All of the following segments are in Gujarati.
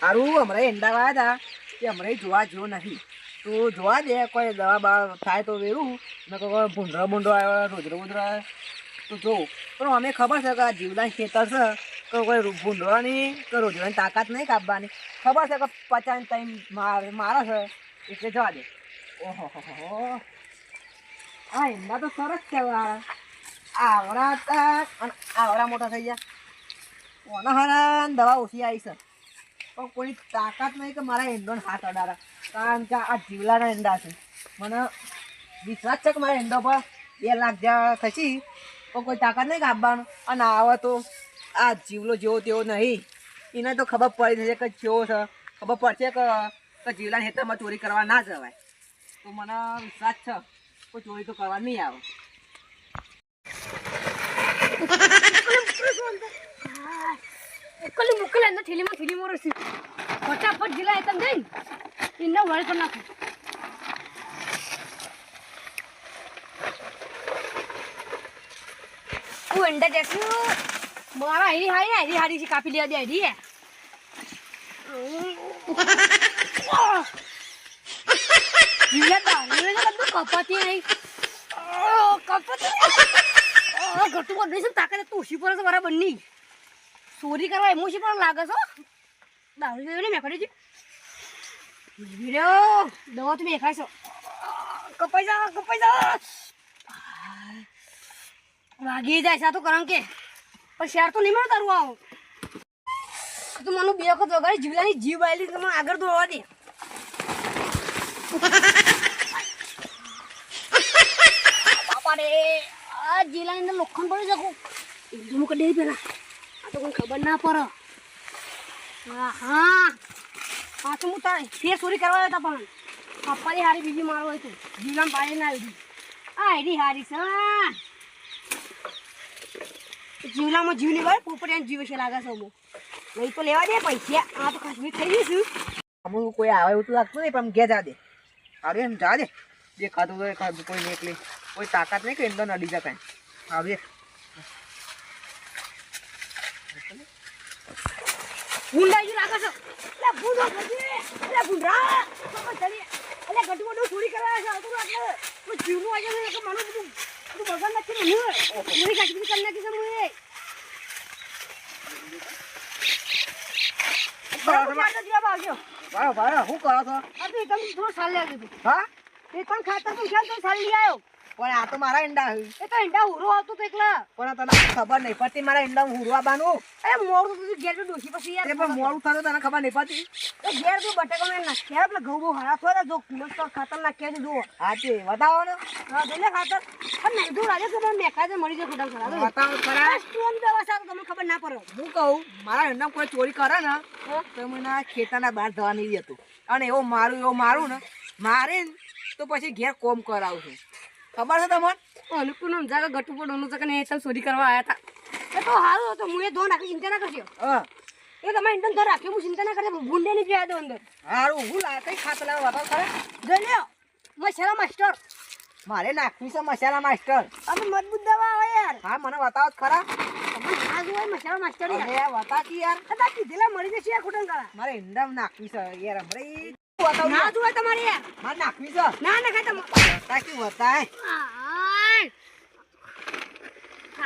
સારું હમણાં ઈંડા વાયા હતા કે હમણાં જોવા જેવો નથી. તો જોવા દે કોઈ દવા બવા થાય તો વેરું ને કોઈ ભૂંડરો ભૂંડરો આવ્યો રોજરો બોજરો આવ્યો તો જોઉં. પણ અમે ખબર છે કે આ જીવલાની ખેતર છે કે કોઈ ભૂંડવાની કે રોજરાની તાકાત નહીં કાપવાની. ખબર છે કે 50 ટાઈમ મારે છે એટલે જવા દે. ઓહો આ ઈંડા તો સરસ છે. આવડા હતા અને આવડા મોટા થઈ ગયા. ઓના હારા દવા ઓછી આવી છે પણ કોઈ તાકાત નહીં કે મારા ઈંડોને હાથ અડાડા. કારણ કે આ જીવલાના ઈંડા છે. મને વિશ્વાસ છે કે મારા ઈંડો પર 2 લાખ જ્યાં થશે પણ કોઈ તાકાત નહીં કાપવાનું. અને આવે તો આ જીવલો જેવો તેવો નહીં. એને તો ખબર પડી જશે કે કેવો છે. ખબર પડશે કે જીવલાના ખેતરમાં ચોરી કરવા ના જવાય. તો મને વિશ્વાસ છે કોઈ ચોરી તો કરવા નહીં આવે. એકલી મુકલે ને થેલીમાં રસી ફટાફટ જિલ્લા તમ જઈને ઇન્ના વળ પર નાખો. ઓ અંડા દેખો મારા હરી હારી થી કાપી લેવા દે હરી જીલા દાને કદું કપાતી નહીં કપાતી ઘટુ પર દેસમ તાકાત તો ઉસી પર બરાબર નહીં. ચોરી કરવા એમોશી પણ લાગે છો. દારૂ જોયો ને મેં કરી છે દવા તમે દેખાય છો. કપાઈ જા વાગી જાય છે તો કરમ કે પણ શેર તો નહીં મળે તારું આવું તો મને 2 વખત વગાડી જીવલાની જીવ આવેલી તમને આગળ દોડવા દે. બાપા રે આ જીલાની અંદર લોખંડ પડી શકું એકદમ કરી દે પેલા તો કોઈ ખબર ના પડે. હા પાછું હું તારે ફેર ચોરી કરવા આવ્યો હતા પણ પપ્પાની હારી બીજી મારો હોય તો જીવલામ પાડે ના આવી આ એડી હારી છે. જીવલામાં જીવ નહીં ભાઈ પોપડિયાને જીવ છે લાગે છે. નહીં તો લેવા દે પૈસા આ તો કાશ્મીર થઈ જઈશું. અમુક કોઈ આવે એવું તો લાગતું નહીં પણ ઘેર જા દે. સારું એમ જા દે જે ખાધું હોય ખાધું કોઈ નહીં એકલી કોઈ તાકાત નહીં કે એમ તો નડી જાય કાંઈ. સારું એ ભૂંડાઈ લાગે છે. એટલે ભૂંડો એટલે ભૂંડા એટલે ગટુડો ચોરી કરવા છે આવતું એટલે કોઈ જીવનું આવી જાય કે મારું બધું બગન નથી ને હું કાશ્મીર કરી નાખી છે હું ભાઈ શું કરો છો? આ તો તમે થોડો સાલ લઈ આવ્યો. હા એ પણ ખાતર તો છે તો સાલ લઈ આવ્યો પણ આ તો મારા ઈંડા એ તો ઈંડા ઉરો આવતો તો એકલા પણ તને ખબર નહીં પડતી મારા ઈંડા હુરવા બાનું. એ મોડું તો ઘેર તો ડોસી પછી યાર પણ મોડું થતું તને ખબર નહીં પડતી. એ ઘેર તો બટાકા મેં નાખ્યા એટલે ઘઉં બહુ હરા થોડા જો કુલસ તો ખાતર નાખ્યા છે જુઓ. હા તે બતાવો ને. હા જોને ખાતર પણ નહીં દૂર આજે તો મેકા જે મળી જાય ખોટા ખરા બતાવો ખરા. સ્ટોન દવા સારું તમને ખબર ના પડે. હું કહું મારા ઈંડા કોઈ ચોરી કરે ને તો મને ખેતરના બહાર જવા નહીં દેતું. અને એવો મારું ને મારે તો પછી ઘેર કોમ કરાવું છું. ખબર છે તમને? અનુકૂળ સમજાવે ગટુ પર ડોનું છે કે એ તમે ચોરી કરવા આવ્યા હતા એ તો સારું હતો હું એ ધો નાખી ચિંતા ના કરશો. હા એ તમે ઇન્ટન ધો રાખ્યો હું ચિંતા ના કરશે ભૂંડે નહીં જોયા દો અંદર. સારું હું કઈ ખાત લાવ બતાવ ખરા. જોઈ લ્યો મસાલા માસ્ટર મારે નાખવી છે મસાલા માસ્ટર. અમે મજબૂત દવા આવે યાર. હા મને બતાવો ખરા. તમે ના જોવાય મસાલા માસ્ટર યાર. અરે બતા કી યાર. આ કીધેલા મળી જશે યાર ખોટા કરા. મારે ઈંડા નાખવી છે યાર હમણાં ના જોવાય તમારે યાર. મારે નાખવી છે. ના ના ખાય તમે બતા કી બતાય.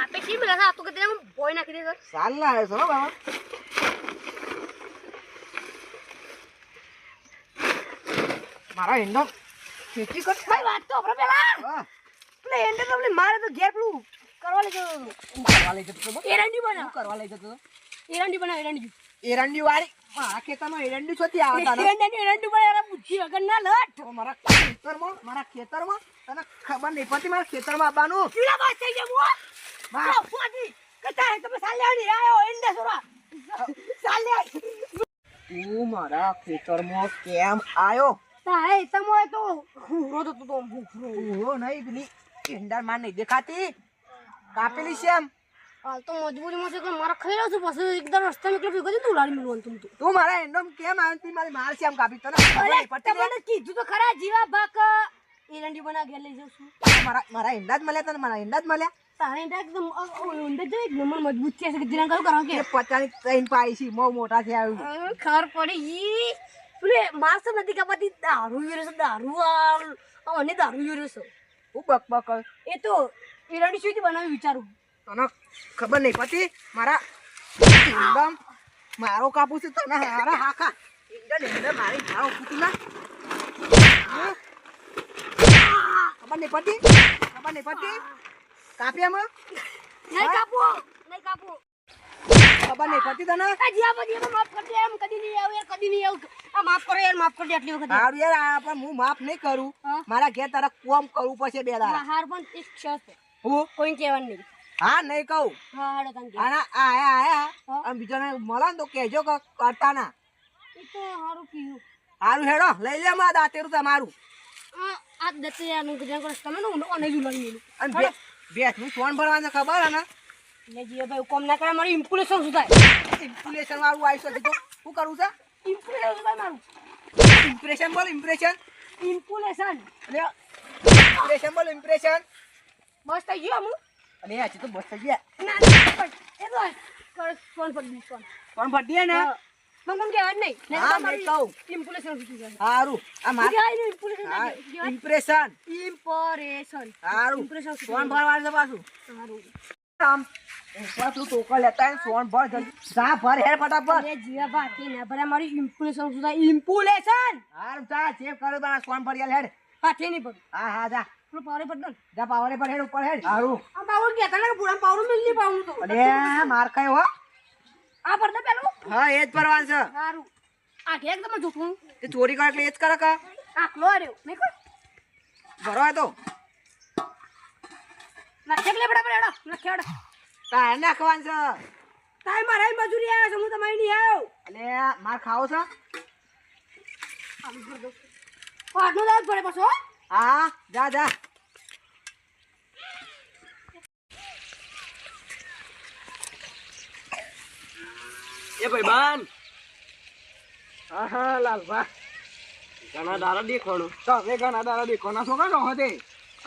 આપે શી મિલા આ તો કે હું બોય નાખી દે સર. સાલ લાવે છો બાબા. મારા ઈંડા ખેતી કર. ભાઈ વાત તો આપણે પેલા હા પેલે એન્ડર તો મારે તો ઘેર પેલું કરવા લઈ જતો કરવા લઈ જતો તો. એરંડી બનાવ કરવા લઈ જતો તો. એરંડી બનાવ એરંડી એરંડી વાળી મારા ખેતરમાં એરંડી છોતી આવે તારે. એરંડી બનાવ બુદ્ધિ વગર ના લટ. તો મારા ખેતરમાં તને ખબર નહીં પડતી મારા ખેતરમાં આવવાનું. પીલા બાસ થઈ ગયા બુઆ વાહ ફોડી કતા તમે સાલ્યાડી આયો એન્ડર સોરા સાલ્યા તું મારા ખેતરમાં કેમ આવ્યો? તારે તમો તો હુરો તો તો ઓ નહીં પેલી ઈંડા માં નહીં દેખાતી કાપેલી છે એમ. હાલ તો મજબૂરીમાં છે કે મારા ખાઈ રહ્યો છું પછી એકદમ રસ્તા નીકળી ગયો કદી ઉલાડી મળવાનું તું મારા ઈંડા કેમ આવ્યો? મારી માર છે એમ કાપી તને ખબર નહીં પડતી. તમને કીધું તો ખરા જીવા ભાક એરંડી બના ઘેર લઈ જાઉં છું. મારા ઈંડા જ મળ્યા તને. મારા ઈંડા જ મળ્યા. તારે એકદમ ઊંડે જો એક નંબર મજબૂત છે કે દિના કરું કરો કે એ પચાની ટ્રેન પાઈ છે બહુ મોટા છે આવ્યું ખબર પડી ઈ પેલે માસ નથી કપાતી દારૂ યુરે છે દારૂ અને દારૂ યુરે છે હું બક બક એ તો ઈરાની સુધી બનાવી વિચારું તને ખબર નહીં પતિ મારા એકદમ મારો કાપુ છે તને હારા હાખા એકદમ મારી ભાવ ફૂટું ના ખબર નહીં પતિ કાપ્યામાં નહીં કાપો ખબર નહીં પતિ તને જીયા બધી માફ કરી દે એમ કદી નહીં આવ યાર કદી નહીં આવ આ માફ કરો યાર માફ કરી દે આટલી વખત હારું યાર આ પણ હું માફ નહીં કરું મારા ઘેર તારા કોમ કરવું પડશે બે દાડા હાર પણ એક શર્ત હું કોઈ કહેવાનું નહીં હા નહીં કહું હા હાડો તને આના આયા અને બીજાને મળે ને તો કહેજો કે કરતા ના એ તો હારું કીધું હારું હેડો લઈ લે માં દાંતેરું તમારું આ દત્તે યાર નું ગુજરાન કરો તમે નું ઓને જ લઈ લે અને બેસ હું ફોન ભરવાનો ખબર હે ને લે જીયા ભાઈ કોમ ના કરે મારી ઇમ્પ્રેશન શું થાય ઇમ્પ્રેશન વાળું આવી શકે તો શું કરું છે ઇમ્પ્રેશન શું થાય મારું ઇમ્પ્રેશન બોલ ઇમ્પ્રેશન ઇમ્પ્રેશન બોલ ઇમ્પ્રેશન બસ થઈ ગયો હું અને આ તો બસ થઈ ગયા ના એ તો ફોન પર દી ફોન ભરતી ને મને કોમ કહેવા નહીં હા મેં કહું ઇમ્પ્રેશન શું થાય હારું આ માર ઇમ્પ્રેશન ઇમ્પ્રેશન હારું ઇમ્પ્રેશન ફોન ભરવાનું છે પાછું સારું આમ ઉપર તું ટોકર લેતા ને ફોન ભર જલ્દી જા ભર હેર ફટાફટ અરે જીવા બાકી ના ભરે મારી ઇમ્પ્રેશન શું થાય ઇમ્પ્રેશન હારું જા ચેક કરો તારા ફોન ભર હેડ પાછી નહીં પડ હા જા પેલો પાવરે પડ દો જા પાવરે પર હેડ ઉપર હેડ હારું આ પાવર કહેતા ને પૂરા પાવર મિલ નહીં પાવું તો અરે માર ખાયો હો આ પડતો પેલું હા એ જ ભરવાનું છે સારું આ કે એકદમ જોખું તે ચોરી કરે એટલે એ જ કરે કા આખલો આર્યો નહીં કોઈ ભરવા તો લખે લે બડા બડા લખેડ તાર નાખવાનું છે તાય મારા મજૂરી આવ્યો છે હું તમારી નહીં આવ્યો એટલે માર ખાવો છે પાડનો દાદ પડે પાછો હા જા જા એ ભાઈબાન હા હા લાલભા ઘણા દારા દેખવાનું તમે ઘણા દાડા દેખવાના છો કાઢો હતે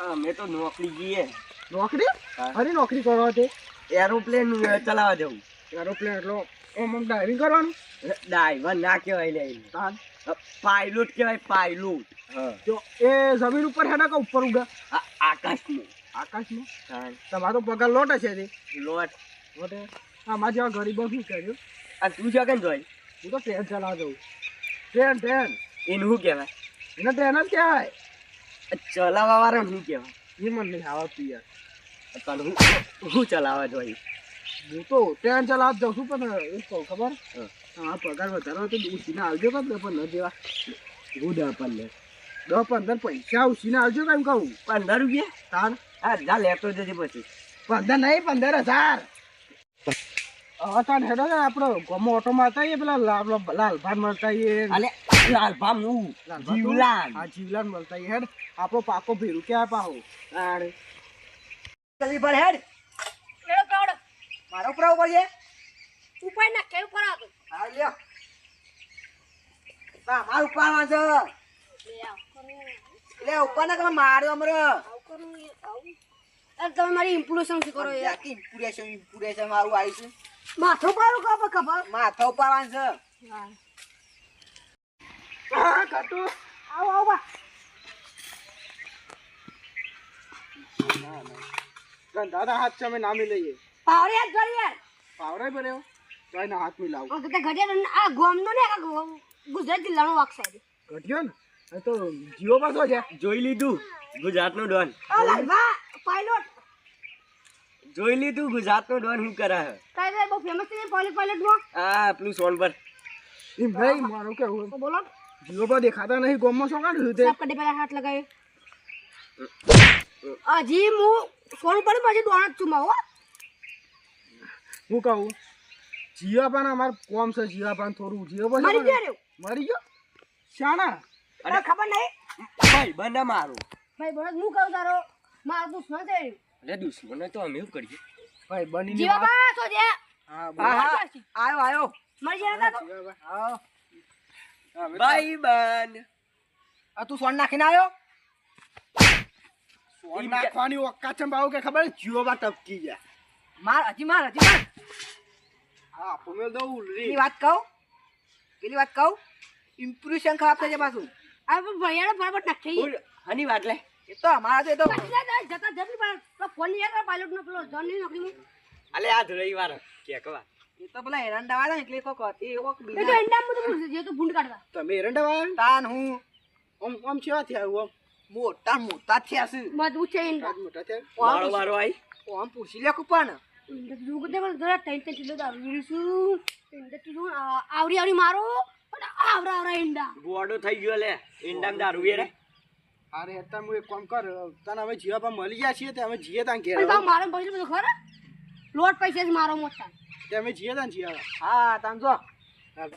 અમે તો નોકરી જઈએ નોકરી હા. અરે નોકરી કરો હતે એરોપ્લેન ચલાવવા જવું એરોપ્લેન એટલો ઓમ ડ્રાઇવિંગ કરવાનું ડ્રાઈવર ના કહેવાય લે તાન પાયલોટ કહેવાય પાયલોટ જો એ જમીન ઉપર હેડા કે ઉપર ઉડા આકાશમાં આકાશમાં તમારો પગાર લોટ હશે તે લોટ લોટે આમાં જેવા ગરીબો શું કર્યું આ તું છે કેમ જોઈ હું તો ટ્રેન ચલાવવા દઉં ટ્રેન એનું શું કહેવાય એને ટ્રેન જ કહેવાય ચલાવવા વાળા શું કહેવાય એ મને નહીં આવડતું યાર પણ હું ચલાવવા જોઈ હું તો ટ્રેન ચલાવવા જાઉં છું પણ એ કહું ખબર હા. હા પગાર વધારવા તો ઉછીને આવજો કમ ને પણ ન જેવા ગુડ આપણને 10-15 પૈસા ઉછીને આવજો કેમ કહું 15 રૂપિયા તાર હા જા લેતો જજે પછી 15 નહીં 15,000 હવે તાર હેડો ને આપણો ગમો ઓટો મારતા એ પેલા લાલભાન મળતા એ અલે લાલભા હું જીવલાન હા જીવલાન મળતા એ હેડ આપણો પાકો ભેરું ક્યાં પાહો આડે જલ્દી પર હેડ લેડો કાવડો મારો ઉપર ઉપર છે ઉપાય ના કે ઉપર આવતો હા લ્યો બા માર ઉપાડવા છે લે આવ કરું લે ઉપર ના તમે માર્યો અમર આવ કરું આવ અરે તમે મારી ઇમ્પ્રેશન શું કરો યાર ઇમ્પ્રેશન મારું આવીશું માથો પાડો ખબર ખબર માથા ઉપાડવાનું છે હા હા કાટો આવ આવ બા દાદા હાથ છે અમે નામી લઈએ પાવરે યાદ કરી યાર પાવરાય બન્યો તો એના હાથ મિલાવ ઓ કે ઘડિયા આ ગોમનો ને આ ગુજરાત જિલ્લાનો વાક્ષ છે ઘટ્યો ને એ તો જીઓ પાછો છે જોઈ લીધું ગુજરાતનો ડોન આ લાલવા પાયલોટ જોઈ લીધું ગુજરાતનો ડોન શું કરે હે કાય બહુ ફેમસ છે પાયલોટ માં આ પેલું સોન પર એમ ભાઈ મારું કેવું તો બોલો જીઓ પર દેખાતા નહીં ગોમમાં શું કાઢ્યું તે સાફ કડી પેલા હાથ લગાવ્યો હજી હું ફોન પર પછી દોણ ચુમાવો હું કહું જીવાપાન અમાર કોમ છે જીવાપાન થોડું જીવો પર મરી ગયો રહ્યો મરી ગયો શાણા અરે ખબર નહીં ભાઈ બંને મારું ભાઈ બોલો હું કહું તારો મારો દુશ્મન છે અરે દુશ્મન તો અમે શું કરીએ ભાઈ બની જીવા બા તો જે હા આયો આયો મરી ગયા તો આવો ભાઈ બન આ તું સોન નાખીને આવ્યો સોન નાખવાની ઓક્કા ચંબાવ કે ખબર જીઓમાં ટપકી ગયા. માર હા પોમેલ દો ઉલરી. પેલી વાત કહું ઇમ્પ્રેશન ખરાબ થઈ જાય પાછું. આ પણ ભૈયાને બરાબર નાખી બોલ, હની વાત લે. એ તો અમારા તો એ તો જતા જમી પણ ફોન નહીં આવ્યો પાયલોટ નો પેલો જન નહીં નોકરી અલે આજ રવિવાર કે કવા. એ તો પેલા એરંડા વાળા એટલે કોક હતી કોક એ તો બીજા એંડામાં બધું જે તો ભૂંડ કાઢવા તમે એરંડા વાળા તાન હું આમ કેવા થયા આમ મોટા થયા છે મજબૂત છે એંડા આજ મોટા થયા. મારો વારો આઈ. આમ પૂછી લે કુપાન એંડા જો કે દેખો જરા ટાઈમ તે ચીલો દારૂ પીશું એંડા તું આવરી મારો અને આવરા એંડા ગોડો થઈ ગયો લે. ઈંડામ દારૂ રે. અરે હેતા હું એક કામ કર તને હવે જીવા પર મળી ગયા છીએ તે અમે જીએ તાં ઘેર પણ તાવ મારે પૈસા બધું ખરા લોટ પૈસા જ મારો મોટા તે અમે જીએ તાં જીયા. હા તાન જો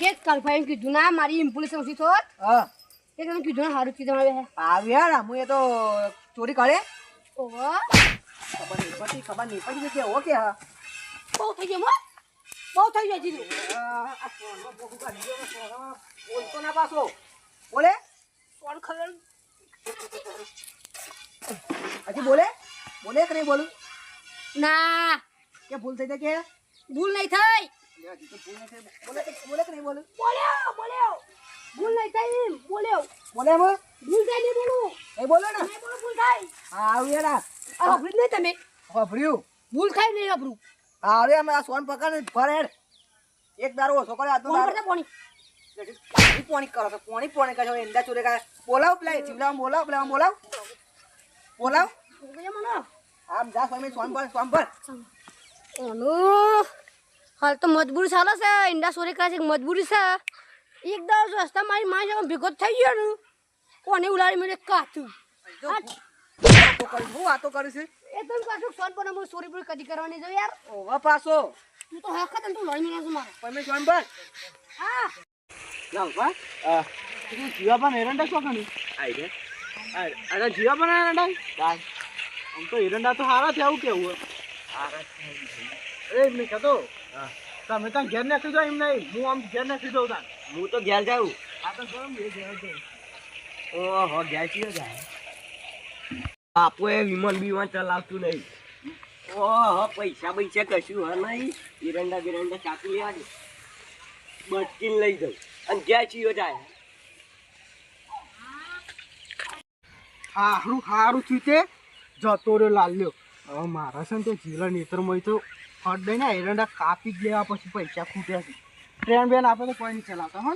કે કાલ ભાઈ કીધું ના મારી ઇમ્પુલેસ ઓછી થોત હા એ તમે કીધું ના સારું કીધું હવે આવ્યા હું એ તો ચોરી કરે ઓહો ખબર નહીં પડી કે ઓકે હા બહુ થઈ ગયો બહુ થઈ ગયો જીરું આ ફોનમાં બોકું કાઢી ગયો ને ફોનમાં બોલતો ના પાછો બોલે કોણ ખબર હજી બોલે કે નહીં બોલું ના કે ભૂલ થઈ જાય કે ભૂલ નહીં થઈ લે, હજી તો ભૂલ નહીં થઈ. બોલે કે નહીં બોલું બોલ્યો ભૂલ નહીં થઈ બોલ્યો બોલે એમ ભૂલ થાય નહીં બોલું એ બોલો ને નહીં બોલું ભૂલ થાય હા આવ્યા આ હફરી નહીં તમે વાપર્યું ભૂલ થાય નહીં હફરું અરે અમે આ સોન પકડ ફરેડ એક દારો ઓછો કરે આ તો કોણ દારો કરતા કોણી પોણી કરો છો પોણી કરો છો એંડા ચોરે કા બોલાવ પેલા જીવલા બોલાવ મને આમ જા સ્વામી સોન પર ઓનું હાલ તો મજબૂરી ચાલે છે ઈંડા ચોરી કરે છે મજબૂરી છે એક દાડો રસ્તા મારી માં જવા ભેગો થઈ ગયો ને કોને ઉલાડી મેળે કાચું વાતો કરું છું એ તમે પાછું સોન પર હું ચોરી પૂરી કદી કરવાની જો યાર ઓવા પાછો તું તો હક તું લડી મેળે છે મારે તમે સોન પર હા લાવ બા તું જીવા પર એરંડા શું કણી આઈ રે. અરે જીવા પર એરંડા કાય. આમ તો એરંડા તો હારા છે આવું કેવું એ મેં કહેતો તમે ત્યાં ઘેર નાખી દો એમ નહીં હું આમ ઘેર નાખી દઉં તાન હું તો ઘેર જાઉં. આ તો ગરમ એ ઘેર જઉં. ઓહો ઘેર ચિયો જાય. બાપુ એ વિમાન ચલાવતું નહીં. ઓહો પૈસા કશું હ નહીં. ઈરંડા ચાકી લેવા દે. બટકીને લઈ જાઉં અને ઘેર ચિયો જાય. હારું થયું તે જતો રહ્યો લાલ્યો હવે મારા છે ને તો જીલા નેતરમાં તો ફટ દઈને એરંડા કાપી જ લેવા પછી પૈસા ખૂટ્યા છે ટ્રેન બેન આપે તો કોઈ નહીં ચલાવતા હો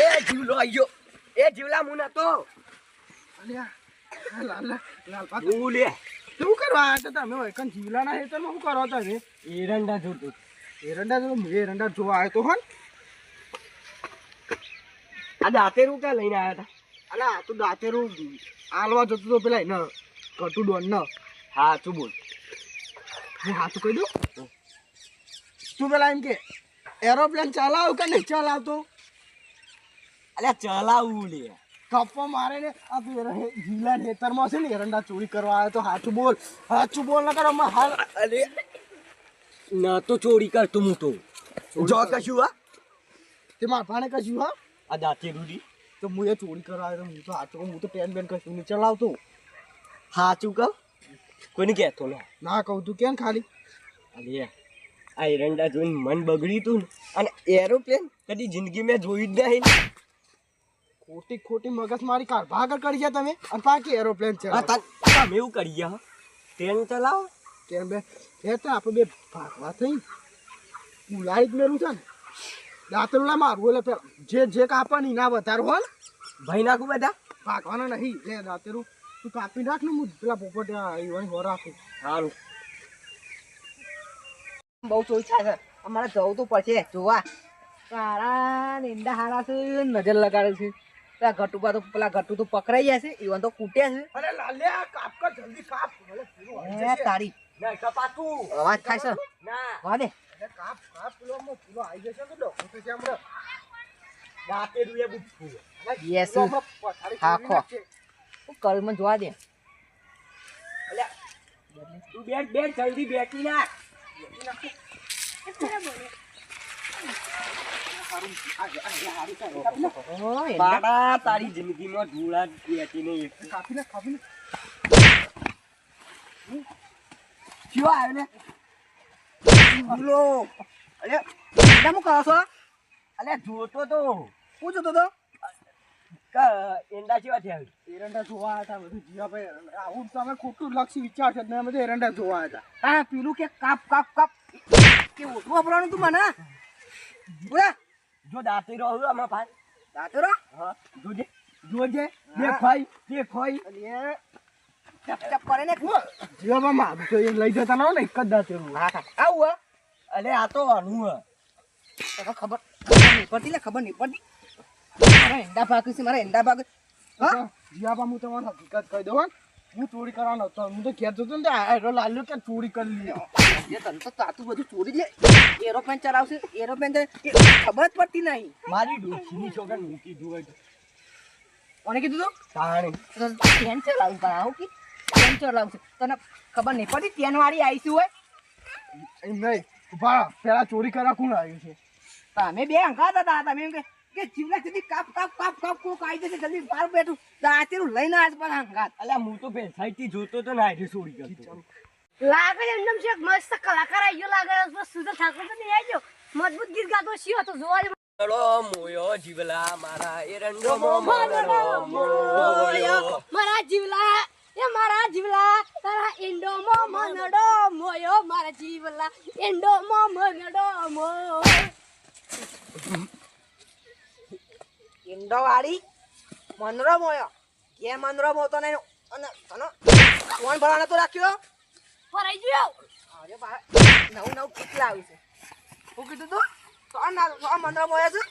એ જીવલો આયો. એ જીવલા હું નતો. અલ્યા લાલ હું લે. શું કરવા આવ્યા હતા તમે હોય કન જીવલાના હેતરમાં શું કરો તમે એરંડા જોતું. એરંડા જોવા આવ્યો તો હો આ દાંતેરું ક્યાં લઈને આવ્યા હતા. અલા આ તો દાંતેરું આલવા જતો તો પેલા એને કટુ ડોન ન હા તું બોલ. હું હાથું કહી દઉં તું પેલા એમ કે એરોપ્લેન ચલાવ કે નહીં ચલાવતો અલ્યા ચલાવું લે. કપ્પો મારે ને આ જીલા હેતરમાં છે ને એરંડા ચોરી કરવા આવ્યો તો સાચું બોલ ન કરો હાલ અરે ના તો ચોરી કરતો હું તો જો કશું હા તે મારા ભાણે કશું હા આ દાંતેરું રી તો હું એ ચોરી કરવા આવ્યો હું તો સાચું હું તો ટેન બેન કશું નહીં ચલાવતો સાચું કહું કોઈને કહેતો ના કહું તું કેમ ખાલી અરે આ એરંડા જોઈને મન બગડ્યું તું ને અને એરોપ્લેન કદી જિંદગી મેં જોયું જ નહીં. ખોટી મગજ મારી કાર ભાગર કરી ગયા તમે અને પાકી એરોપ્લેન છે તમે એવું કરી ગયા ટ્રેન ચલાવો કેમ બે એ તો આપણે બે ભાગવા થઈ ઉલાડી જ મેલું છે ને દાંતરું ના મારવું એટલે પેલા જે કાપવાની ના વધારો હો ને ભાઈ નાખું બધા ભાગવાના નહીં લે દાંતરું તું કાપી રાખ ને હું પેલા પોપટ અહીં હો રાખું સારું. બહુ ચોરી થાય છે અમારે જવું તો પડશે જોવા તારા ઈંડા હારા છે નજર લગાડે છે પેલા ઘટુ તો પકડાઈ ગયા છે ઈવન તો કૂટ્યા છે અરે લાલ્યા કાપ કર જલ્દી કાપ તારી ના કપાતું અવાજ થાય છે ના વાહ દે કાપ પેલો આવી જશે તો ડોક્ટર તો છે હમણાં દાંતેરું એ બુઠ્ઠું. યસ હા ખો કલમાં જોવા દે અલ્યા તું બેટ જલ્દી બેઠી નાખ. બાળા તારી જિંદગીમાં ધૂળા જ બેઠી નહીં એક. કાપી લે કયો આવ્યો ને બોલો અરે એંડા હું કરો છો અલ્યા જોતો તો હું જોતો તો એંડા કેવા થયા એરંડા જોવા હતા બધું જીવાભાઈ આવું તમે ખોટું લક્ષી વિચાર છે ને બધું એરંડા જોવા હતા હા પેલું કે કાપ કાપ કાપ કે ઓછું વાપરવાનું તું મને બોલા જો દાંતી રહું આમાં ભાઈ દાતો રો હા જોજે જોજે દેખાય દેખાય અરે ચપ ચપ કરે ને જીવાભાઈ મારું તો એ લઈ જતા ના હોય ને એક જ દાંતેલું હા હા આવું અલે આ તો આનું હે હે ખબર નહીં પડતી લે ખબર નહીં પડતી મારા એંડા ભાગ છે મારા એંડા ભાગ હા જીવાભાઈ હું તમારે હકીકત કહી દઉં હું ચોરી કરવાનો હતો હું તો ઘેર જતો ને આયરો લાલ્યો કે ચોરી કરી લ્યો એ તને તો તાતું બધું ચોરી લે એરોપ્લેન ચલાવશે એરોપ્લેન ખબર જ પડતી નહીં મારી ડોશીની છોકરા મૂકી જોવે કોને કીધું તું તાણી ટ્રેન ચલાવું પણ આવું કે ટ્રેન ચલાવું છે તને ખબર નહીં પડતી ટ્રેન વાળી આવીશું હોય એમ નહીં ઉભા પેલા ચોરી કરવા કોણ આવ્યું છે તમે બે હંકાત હતા તમે એમ કે જીવના સુધી કાપ કાપ કાપ કાપ કોક આવી જશે જલ્દી બહાર બેઠું દાંતેરું લઈને આજ પર હંકાત અલ્યા હું તો બેસાઈથી જોતો તો ના ચોરી કરતો લાગે છે એમનેમ છે એક મસ્ત કલાકાર આવી ગયો લાગે છે સુધર ઠાકોર તો નહીં આવી ગયો મજબૂત ગીત ગાતો શિયો તો જોવા જ ચલો મોયો જીવલા મારા એરંડો મોયો મારા જીવલા એ મારા જીવલા તારા ઈંડો મો મનડો મોયો મારા જીવલા ઈંડો મો મનડો મો ઇન્ડો વાળી મનોરમ હોય કે મનોરમ હોતો નહીં અને તને કોણ ભરાણા તો રાખ્યો ફરાઈ ગયો અરે બા નવું નવું કેટલા આવ્યું છે શું કીધું તું તો મનોરમ હોય છે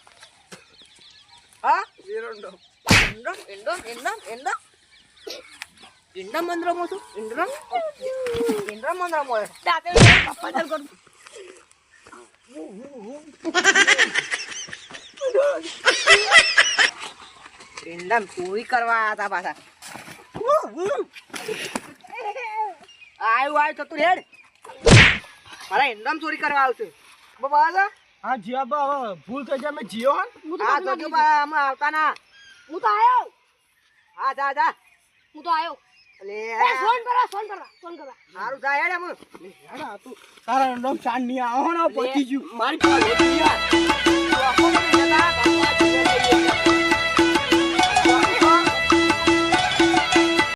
હા એરંડો ઇન્ડો ઇન્ડો ઇન્ડો ઇન્ડો ઇન્ડો મનોરમ છું ઇન્ડો ઇન્ડો મનોરમ હોય દાતે પપ્પા ચાલ કરું ઇન્ડમ ચોરી કરવા હતા પાછા આયું થતું હેડ મારા ઇન્ડમ ચોરી કરવા આવશે બાબા હા જીવાભાઈ હવે ભૂલ થઈ જાય મેં જીઓ હા હા જોજો બા અમે આવતા ના હું તો આયો હા જા જા હું તો આયો અલે ફોન કરવા સારું જાય હેડ અમે તારા એરંડો ચાંદ નહીં આવો ને પતી ગયું મારી પાસે તો આપણને જતા